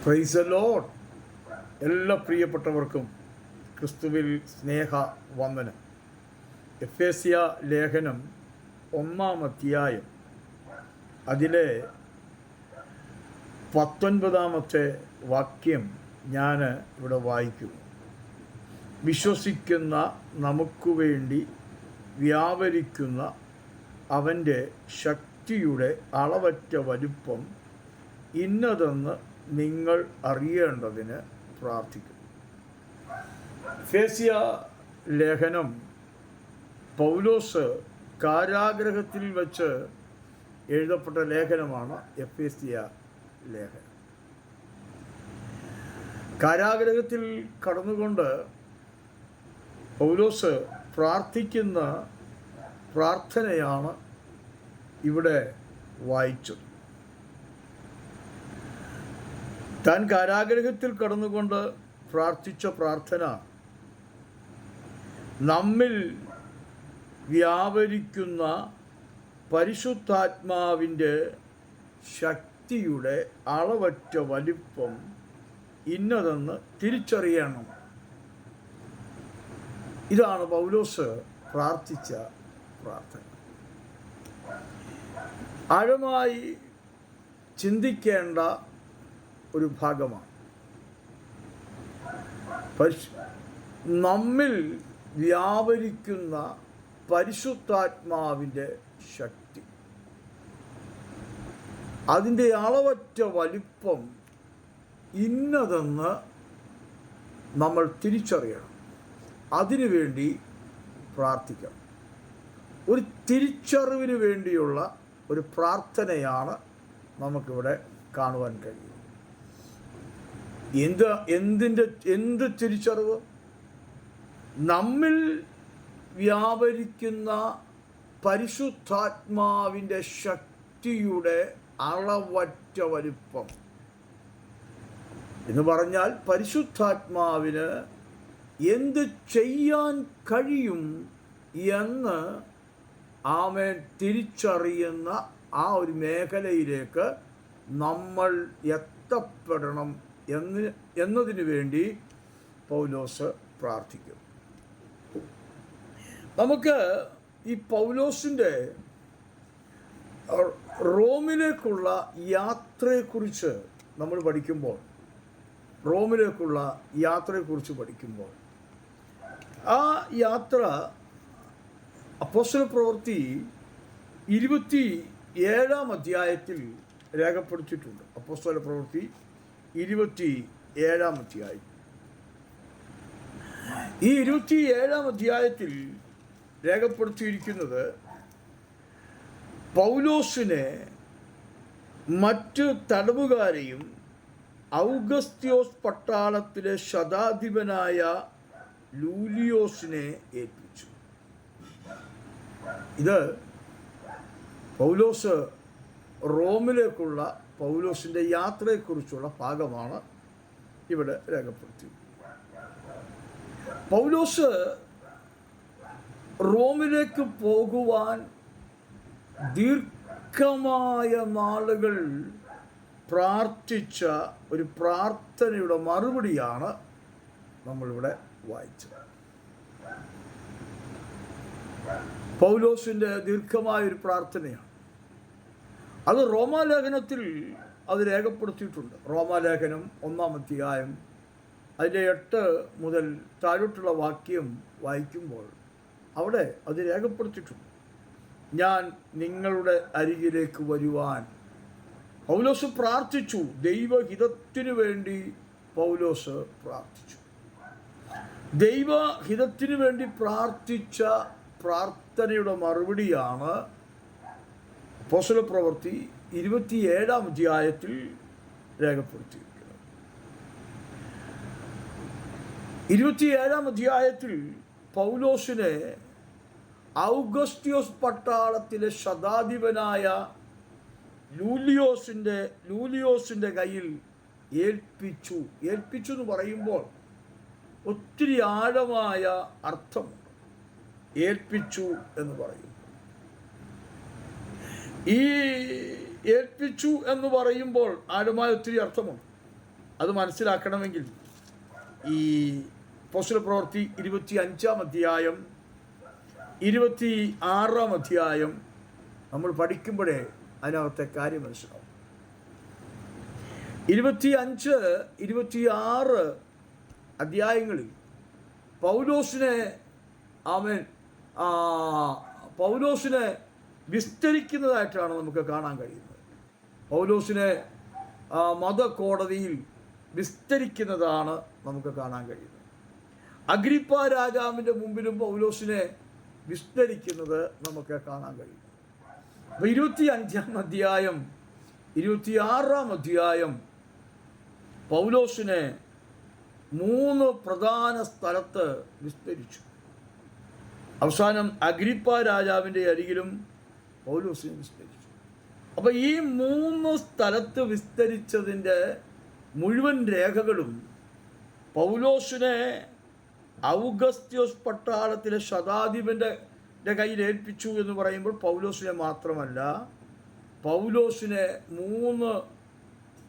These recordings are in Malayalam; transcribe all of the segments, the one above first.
Praise the Lord. എല്ലാ പ്രിയപ്പെട്ടവർക്കും ക്രിസ്തുവിൽ സ്നേഹ വന്ദനം. എഫേസ്യ ലേഖനം 1-ാം അധ്യായം അതിലെ 19-ാമത്തെ വാക്യം ഞാൻ ഇവിടെ വായിക്കുന്നു. വിശ്വസിക്കുന്ന നമുക്ക് വേണ്ടി വ്യാപരിക്കുന്ന അവൻ്റെ ശക്തിയുടെ അളവറ്റ വലുപ്പം ഇന്നതെന്ന് നിങ്ങൾ അറിയേണ്ടതിന് പ്രാർത്ഥിക്കുന്നു. എഫേസ്യ ലേഖനം പൗലോസ് കാരാഗ്രഹത്തിൽ വച്ച് എഴുതപ്പെട്ട ലേഖനമാണ്. എഫേസ്യ ലേഖനം കാരാഗ്രഹത്തിൽ കടന്നുകൊണ്ട് പൗലോസ് പ്രാർത്ഥിക്കുന്ന പ്രാർത്ഥനയാണ് ഇവിടെ വായിച്ചത്. താൻ കാരാഗ്രഹത്തിൽ കടന്നുകൊണ്ട് പ്രാർത്ഥിച്ച പ്രാർത്ഥന നമ്മിൽ വ്യാപരിക്കുന്ന പരിശുദ്ധാത്മാവിൻ്റെ ശക്തിയുടെ അളവറ്റ വലിപ്പം ഇന്നതെന്ന് തിരിച്ചറിയണം. ഇതാണ് പൗലോസ് പ്രാർത്ഥിച്ച പ്രാർത്ഥന. ആഴമായി ചിന്തിക്കേണ്ട ഒരു ഭാഗമാണ്. നമ്മിൽ വ്യാപരിക്കുന്ന പരിശുദ്ധാത്മാവിൻ്റെ ശക്തി, അതിൻ്റെ അളവറ്റ വലിപ്പം ഇന്നതെന്ന് നമ്മൾ തിരിച്ചറിയണം. അതിനുവേണ്ടി പ്രാർത്ഥിക്കണം. ഒരു തിരിച്ചറിവിന് വേണ്ടിയുള്ള ഒരു പ്രാർത്ഥനയാണ് നമുക്കിവിടെ കാണുവാൻ കഴിയും. എന്ത് തിരിച്ചറിവ്? നമ്മിൽ വ്യാപരിക്കുന്ന പരിശുദ്ധാത്മാവിൻ്റെ ശക്തിയുടെ അളവറ്റ വലിപ്പം എന്ന് പറഞ്ഞാൽ പരിശുദ്ധാത്മാവിന് എന്ത് ചെയ്യാൻ കഴിയും എന്ന് ആമേൻ തിരിച്ചറിയുന്ന ആ ഒരു മേഖലയിലേക്ക് നമ്മൾ എത്തപ്പെടണം എന്നതിനു വേണ്ടി പൗലോസ് പ്രാർത്ഥിക്കും. നമുക്ക് ഈ പൗലോസിൻ്റെ റോമിലേക്കുള്ള യാത്രയെക്കുറിച്ച് നമ്മൾ പഠിക്കുമ്പോൾ ആ യാത്ര അപ്പോസ്തലപ്രവൃത്തി 27-ാം അധ്യായത്തിൽ രേഖപ്പെടുത്തിയിട്ടുണ്ട്. അപ്പോസ്തലപ്രവൃത്തി 27-ാം അധ്യായം. ഈ 27-ാം അധ്യായത്തിൽ രേഖപ്പെടുത്തിയിരിക്കുന്നത് പൗലോസിനെ മറ്റ് തടവുകാരെയും ഔഗസ്ത്യോസ് പട്ടാളത്തിലെ ശതാധിപനായ ലൂലിയോസിനെ ഏൽപ്പിച്ചു. ഇത് പൗലോസ് റോമിലേക്കുള്ള പൗലോസിൻ്റെ യാത്രയെക്കുറിച്ചുള്ള ഭാഗമാണ് ഇവിടെ രേഖപ്പെടുത്തിയത്. പൗലോസ് റോമിലേക്ക് പോകുവാൻ ദീർഘമായ നാളുകൾ പ്രാർത്ഥിച്ച ഒരു പ്രാർത്ഥനയുടെ മറുപടിയാണ് നമ്മളിവിടെ വായിച്ചത്. പൗലോസിൻ്റെ ദീർഘമായൊരു പ്രാർത്ഥനയാണ്. അത് റോമാലേഖനത്തിൽ അത് രേഖപ്പെടുത്തിയിട്ടുണ്ട്. റോമാലേഖനം 1-ാം അധ്യായം അതിൻ്റെ 8 മുതൽ താഴോട്ടുള്ള വാക്യം വായിക്കുമ്പോൾ അവിടെ അത് രേഖപ്പെടുത്തിയിട്ടുണ്ട്. ഞാൻ നിങ്ങളുടെ അരികിലേക്ക് വരുവാൻ പൗലോസ് പ്രാർത്ഥിച്ചു. ദൈവഹിതത്തിനു വേണ്ടി പൗലോസ് പ്രാർത്ഥിച്ചു. ദൈവഹിതത്തിനു വേണ്ടി പ്രാർത്ഥിച്ച പ്രാർത്ഥനയുടെ മറുപടിയാണ് അപ്പോസ്തലപ്രവൃത്തി 27-ാം അധ്യായത്തിൽ രേഖപ്പെടുത്തിയിരിക്കുന്നത്. 27-ാം അധ്യായത്തിൽ പൗലോസിനെ ഔഗസ്ത്യോസ് പട്ടാളത്തിലെ ശതാധിപനായ ലൂലിയോസിൻ്റെ കയ്യിൽ ഏൽപ്പിച്ചു എന്ന് പറയുമ്പോൾ ഒത്തിരി ആഴമായ അർത്ഥമുണ്ട്. ഏൽപ്പിച്ചു എന്ന് പറയും. ഈ ഏൽപ്പിച്ചു എന്ന് പറയുമ്പോൾ ആഴമായ ഒത്തിരി അർത്ഥമുണ്ട്. അത് മനസ്സിലാക്കണമെങ്കിൽ ഈ അപ്പോസ്തല പ്രവൃത്തി 25-ാം അധ്യായം 26-ാം അധ്യായം നമ്മൾ പഠിക്കുമ്പോഴേ അതിനകത്തെ കാര്യം മനസ്സിലാവും. 25, 26 അധ്യായങ്ങളിൽ പൗലോസിനെ വിസ്തരിക്കുന്നതായിട്ടാണ് നമുക്ക് കാണാൻ കഴിയുന്നത്. പൗലോസിനെ മതകോടതിയിൽ വിസ്തരിക്കുന്നതാണ് നമുക്ക് കാണാൻ കഴിയുന്നത്. അഗ്രിപ്പ രാജാവിൻ്റെ മുമ്പിലും പൗലോസിനെ വിസ്തരിക്കുന്നത് നമുക്ക് കാണാൻ കഴിയും. അപ്പോൾ 25-ാം അധ്യായം 26-ാം അധ്യായം പൗലോസിനെ 3 പ്രധാന സ്ഥലത്ത് വിസ്തരിച്ചു. അവസാനം അഗ്രിപ്പ രാജാവിൻ്റെ അരികിലും പൗലോസിനെ വിസ്തരിച്ചു. അപ്പോൾ ഈ 3 സ്ഥലത്ത് വിസ്തരിച്ചതിൻ്റെ മുഴുവൻ രേഖകളും പൗലോസിനെ ഔഗസ്ത്യോസ് പട്ടാളത്തിലെ ശതാധിപൻ്റെ കയ്യിൽ ഏൽപ്പിച്ചു എന്ന് പറയുമ്പോൾ പൗലോസിനെ മാത്രമല്ല, പൗലോസിനെ 3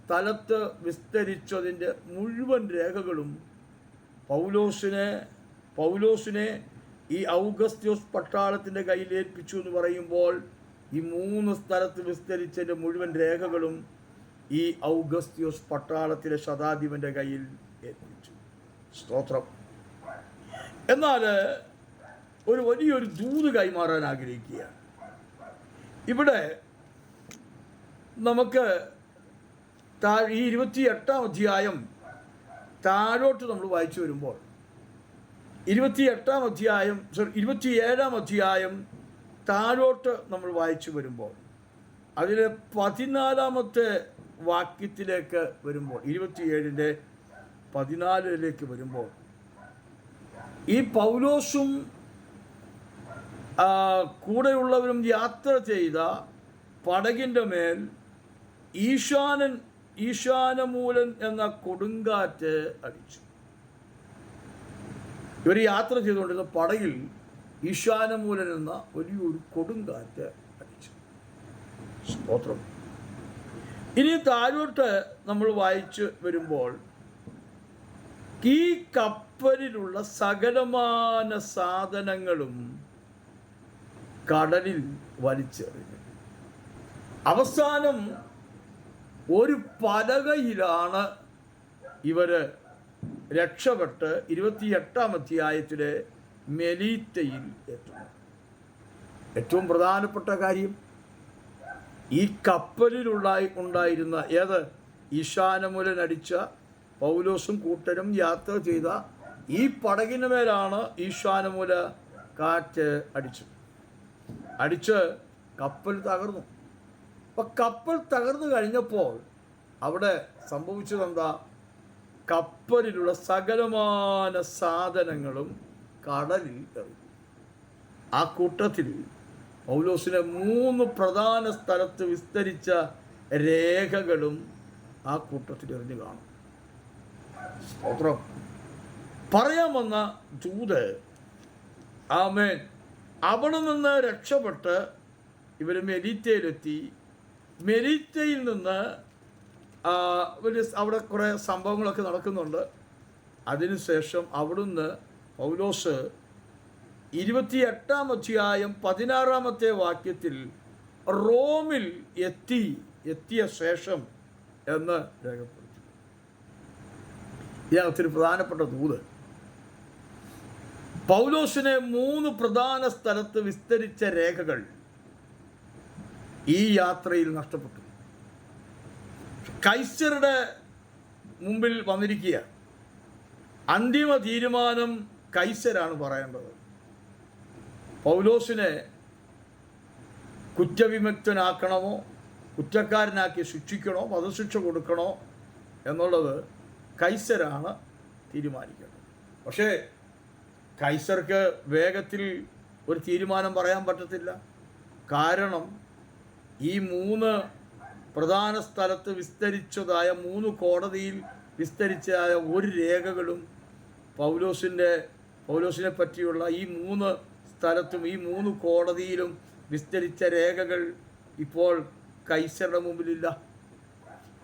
സ്ഥലത്ത് വിസ്തരിച്ചതിൻ്റെ മുഴുവൻ രേഖകളും പൗലോസിനെ ഈ ഔഗസ്ത്യോസ് പട്ടാളത്തിൻ്റെ കയ്യിൽ ഏൽപ്പിച്ചു എന്ന് പറയുമ്പോൾ ഈ 3 സ്ഥലത്ത് വിസ്തരിച്ചതിൻ്റെ മുഴുവൻ രേഖകളും ഈ ഔഗസ്ത്യോസ് പട്ടാളത്തിലെ ശതാധിപൻ്റെ കയ്യിൽ ഏൽപ്പിച്ചു. സ്തോത്രം. എന്നാൽ ഒരു വലിയൊരു ദൂത് കൈമാറാൻ ആഗ്രഹിക്കുകയാണ്. ഇവിടെ നമുക്ക് ഈ 28-ാം അധ്യായം താഴോട്ട് നമ്മൾ വായിച്ചു വരുമ്പോൾ 27-ാം അധ്യായം താഴോട്ട് നമ്മൾ വായിച്ചു വരുമ്പോൾ അതിലെ 14-ാമത്തെ വാക്യത്തിലേക്ക് വരുമ്പോൾ 27-ന്റെ 14-ലേക്ക് വരുമ്പോൾ ഈ പൗലോസും കൂടെയുള്ളവരും യാത്ര ചെയ്ത പടകിൻ്റെ മേൽ ഈശാനമൂലൻ എന്ന കൊടുങ്കാറ്റ് അടിച്ചു. ഇവർ യാത്ര ചെയ്തുകൊണ്ടിരുന്ന പടകിൽ ഈശാനമൂലൻ എന്ന വലിയൊരു കൊടുങ്കാറ്റ് അടിച്ചു. സ്തോത്രം. ഇനി താഴോട്ട് നമ്മൾ വായിച്ച് വരുമ്പോൾ ഈ കപ്പലിലുള്ള സകലമാന സാധനങ്ങളും കടലിൽ വലിച്ചെറിഞ്ഞു. അവസാനം ഒരു പലകയിലാണ് ഇവര് രക്ഷപ്പെട്ട് 28-ാം അധ്യായത്തിലെ മെലീത്തയിൽ എത്തുന്നത്. ഏറ്റവും പ്രധാനപ്പെട്ട കാര്യം, ഈ കപ്പലിൽ ഉണ്ടായിരുന്ന ഈശാനമൂലൻ അടിച്ച പൗലോസും കൂട്ടരും യാത്ര ചെയ്ത ഈ പടകിന് മേലാണ് ഈശാനമൂല കാറ്റ് അടിച്ച് കപ്പൽ തകർന്നു. അപ്പം കപ്പൽ തകർന്നു കഴിഞ്ഞപ്പോൾ അവിടെ സംഭവിച്ചതെന്താ? കപ്പലിലുള്ള സകലമാന സാധനങ്ങളും കടലിൽ എറിഞ്ഞു. ആ കൂട്ടത്തിൽ പൗലോസിനെ 3 പ്രധാന സ്ഥലത്ത് വിസ്തരിച്ച രേഖകളും ആ കൂട്ടത്തിൽ എറിഞ്ഞു കാണും. സ്തോത്രം. പറയാൻ വന്ന ദൂത്, ആമേൻ, അവിടെ നിന്ന് രക്ഷപ്പെട്ട് ഇവർ മെലീത്തയിലെത്തി. മെലീത്തയിൽ നിന്ന് അവിടെ കുറേ സംഭവങ്ങളൊക്കെ നടക്കുന്നുണ്ട്. അതിനുശേഷം അവിടുന്ന് പൗലോസ് 28-ാം അധ്യായം 16-ാമത്തെ വാക്യത്തിൽ റോമിൽ എത്തിയ ശേഷം എന്ന് രേഖപ്പെടുത്തി. ഇതിനകത്തൊരു പ്രധാനപ്പെട്ട ദൂത്, പൗലോസിനെ 3 പ്രധാന സ്ഥലത്ത് വിസ്തരിച്ച രേഖകൾ ഈ യാത്രയിൽ നഷ്ടപ്പെട്ടു. കൈസറുടെ മുമ്പിൽ വന്നിരിക്കുക. അന്തിമ തീരുമാനം കൈസരാണ് പറയേണ്ടത്. പൗലോസിനെ കുറ്റവിമുക്തനാക്കണമോ, കുറ്റക്കാരനാക്കി ശിക്ഷിക്കണോ, വധശിക്ഷ കൊടുക്കണോ എന്നുള്ളത് കൈസരാണ് തീരുമാനിക്കേണ്ടത്. പക്ഷേ കൈസർക്ക് വേഗത്തിൽ ഒരു തീരുമാനം പറയാൻ പറ്റത്തില്ല. കാരണം ഈ 3 പ്രധാന സ്ഥലത്ത് വിസ്തരിച്ചതായ 3 കോടതിയിൽ വിസ്തരിച്ചതായ ഒരു രേഖകളും പൗലോസിനെ പറ്റിയുള്ള ഈ 3 സ്ഥലത്തും ഈ 3 കോടതിയിലും വിസ്തരിച്ച രേഖകൾ ഇപ്പോൾ കൈസറുടെ മുമ്പിലില്ല.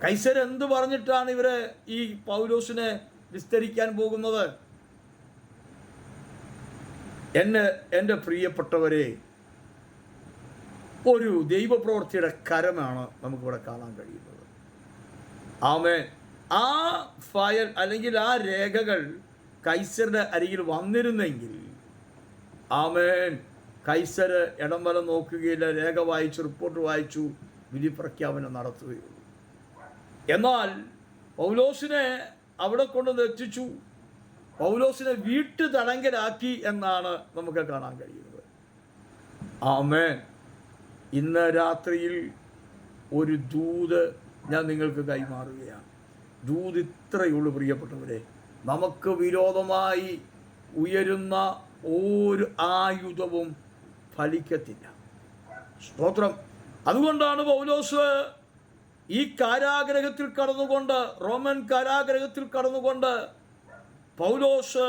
കൈസർ എന്ത് പറഞ്ഞിട്ടാണ് ഇവരെ ഈ പൗലോസിനെ വിസ്തരിക്കാൻ പോകുന്നത്? എൻ്റെ പ്രിയപ്പെട്ടവരെ, ഒരു ദൈവപ്രവൃത്തിയുടെ കരമാണ് നമുക്കിവിടെ കാണാൻ കഴിയുന്നത്. ആമേൻ. ആ ഫയൽ അല്ലെങ്കിൽ ആ രേഖകൾ കൈസറുടെ അരികിൽ വന്നിരുന്നെങ്കിൽ, ആമേൻ, കൈസർ ഇടം വലം നോക്കുകയില്ല, രേഖ വായിച്ചു, റിപ്പോർട്ട് വായിച്ചു, വിധി പ്രഖ്യാപനം നടത്തുകയുള്ളൂ. എന്നാൽ പൗലോസിനെ അവിടെ കൊണ്ടുവന്ന് എത്തിച്ചു, പൗലോസിനെ വീട്ടു തടങ്കലാക്കി എന്നാണ് നമുക്ക് കാണാൻ കഴിയുന്നത്. ആമേൻ. ഇന്ന് രാത്രിയിൽ ഒരു ദൂത് ഞാൻ നിങ്ങൾക്ക് കൈമാറുകയാണ്. ദൂത് ഇത്രയുള്ളൂ പ്രിയപ്പെട്ടവരെ. നമുക്ക് വിരോധമായി ഉയരുന്ന ഒരു ആയുധവും ഫലിക്കത്തില്ല. സ്തോത്രം. അതുകൊണ്ടാണ് പൗലോസ് ഈ കാരാഗ്രഹത്തിൽ കടന്നുകൊണ്ട്, റോമൻ കാരാഗ്രഹത്തിൽ കടന്നുകൊണ്ട് പൗലോസ്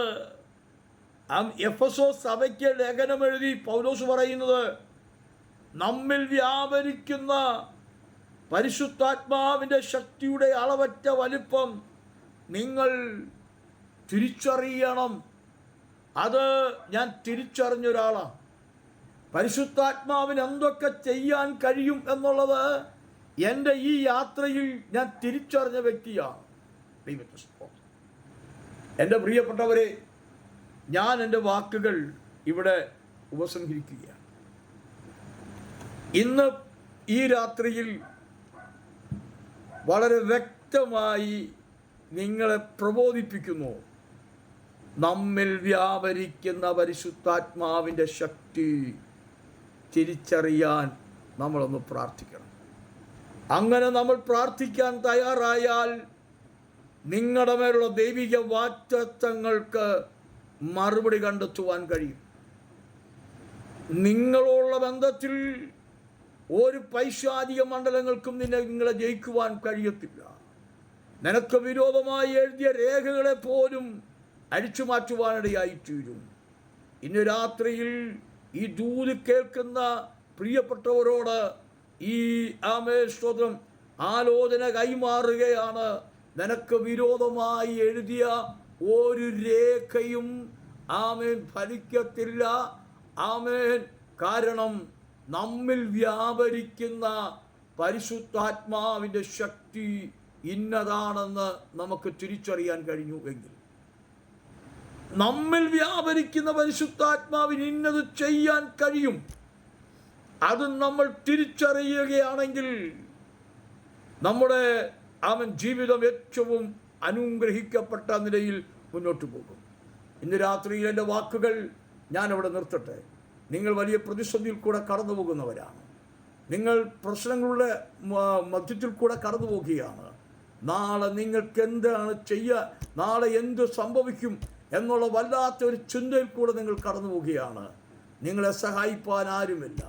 എഫെസോസ് സഭയ്ക്ക് ലേഖനം എഴുതി പൗലോസ് പറയുന്നത്, നമ്മിൽ വ്യാപരിക്കുന്ന പരിശുദ്ധാത്മാവിൻ്റെ ശക്തിയുടെ അളവറ്റ വലിപ്പം നിങ്ങൾ തിരിച്ചറിയണം. അത് ഞാൻ തിരിച്ചറിഞ്ഞൊരാളാണ്. പരിശുദ്ധാത്മാവിന് എന്തൊക്കെ ചെയ്യാൻ കഴിയും എന്നുള്ളത് എൻ്റെ ഈ യാത്രയിൽ ഞാൻ തിരിച്ചറിഞ്ഞ വ്യക്തിയാണ്. എൻ്റെ പ്രിയപ്പെട്ടവരെ, ഞാൻ എൻ്റെ വാക്കുകൾ ഇവിടെ ഉപസംഹരിക്കുകയാണ്. ഇന്ന് ഈ രാത്രിയിൽ വളരെ വ്യക്തമായി നിങ്ങളെ പ്രബോധിപ്പിക്കുന്നു. നമ്മിൽ വ്യാപരിക്കുന്ന പരിശുദ്ധാത്മാവിൻ്റെ ശക്തി തിരിച്ചറിയാൻ നമ്മളൊന്ന് പ്രാർത്ഥിക്കണം. അങ്ങനെ നമ്മൾ പ്രാർത്ഥിക്കാൻ തയ്യാറായാൽ നിങ്ങളുടെ മേലുള്ള ദൈവിക വാഗ്ദത്തങ്ങൾക്ക് മറുപടി കണ്ടെത്തുവാൻ കഴിയും. നിങ്ങളുള്ള ബന്ധത്തിൽ ഒരു പൈശാചിക മണ്ഡലങ്ങൾക്കും നിങ്ങളെ ജയിക്കുവാൻ കഴിയത്തില്ല. നിനക്ക് വിരോധമായി എഴുതിയ രേഖകളെ പോലും അടിച്ചു മാറ്റുവാനിടയായിത്തീരും. ഇന്ന് രാത്രിയിൽ ഈ ദൂത് കേൾക്കുന്ന പ്രിയപ്പെട്ടവരോട് ഈ സ്തോത്രം ആലോചന കൈമാറുകയാണ്. നിനക്ക് വിരോധമായി എഴുതിയ ഒരു രേഖയും ഫലിക്കത്തില്ല. കാരണം നമ്മിൽ വ്യാപരിക്കുന്ന പരിശുദ്ധാത്മാവിൻ്റെ ശക്തി ഇന്നതാണെന്ന് നമുക്ക് തിരിച്ചറിയാൻ കഴിഞ്ഞു എങ്കിൽ, നമ്മിൽ വ്യാപരിക്കുന്ന പരിശുദ്ധാത്മാവിന് ഇന്നത് ചെയ്യാൻ കഴിയും, അത് നമ്മൾ തിരിച്ചറിയുകയാണെങ്കിൽ നമ്മുടെ ജീവിതം ഏറ്റവും അനുഗ്രഹിക്കപ്പെട്ട നിലയിൽ മുന്നോട്ട് പോകും. ഇന്ന് രാത്രിയിൽ എൻ്റെ വാക്കുകൾ ഞാനവിടെ നിർത്തട്ടെ. നിങ്ങൾ വലിയ പ്രതിസന്ധിയിൽ കൂടെ കടന്നു പോകുന്നവരാണ്. നിങ്ങൾ പ്രശ്നങ്ങളുടെ മധ്യത്തിൽ കൂടെ കടന്നു പോകുകയാണ്. നാളെ നിങ്ങൾക്ക് എന്താണ് ചെയ്യുക, നാളെ എന്ത് സംഭവിക്കും എന്നുള്ള വല്ലാത്തൊരു ചിന്തയിൽ കൂടെ നിങ്ങൾ കടന്നു പോവുകയാണ്. നിങ്ങളെ സഹായിപ്പാൻ ആരുമില്ല.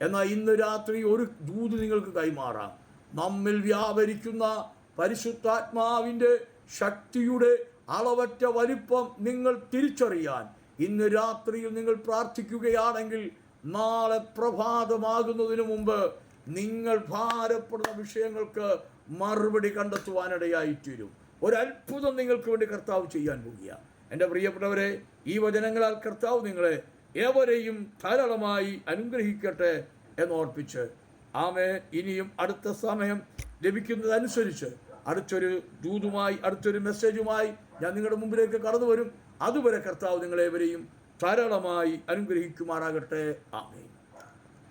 എന്നാൽ ഇന്ന് രാത്രി ഒരു ദൂത് നിങ്ങൾക്ക് കൈമാറാം. നമ്മിൽ വ്യാപരിക്കുന്ന പരിശുദ്ധാത്മാവിൻ്റെ ശക്തിയുടെ അളവറ്റ വലിപ്പം നിങ്ങൾ തിരിച്ചറിയാൻ ഇന്ന് രാത്രിയിൽ നിങ്ങൾ പ്രാർത്ഥിക്കുകയാണെങ്കിൽ, നാളെ പ്രഭാതമാകുന്നതിന് മുമ്പ് നിങ്ങൾ ഭാരപ്പെടുന്ന വിഷയങ്ങൾക്ക് മറുപടി കണ്ടെത്തുവാനിടയായിത്തീരും. ഒരത്ഭുതം നിങ്ങൾക്ക് വേണ്ടി കർത്താവ് ചെയ്യാൻ പോവുകയാണ്. എൻ്റെ പ്രിയപ്പെട്ടവരെ, ഈ വചനങ്ങളാൽ കർത്താവ് നിങ്ങളെ ഏവരെയും ധാരാളമായി അനുഗ്രഹിക്കട്ടെ എന്നോർപ്പിച്ച് ഇനിയും അടുത്ത സമയം ലഭിക്കുന്നതനുസരിച്ച് അടുത്തൊരു ദൂതുമായി, അടുത്തൊരു മെസ്സേജുമായി ഞാൻ നിങ്ങളുടെ മുമ്പിലേക്ക് കടന്നു വരും. അതുവരെ കർത്താവ് നിങ്ങളേവരെയും ധാരാളമായി അനുഗ്രഹിക്കുമാറാകട്ടെ. ആമേൻ.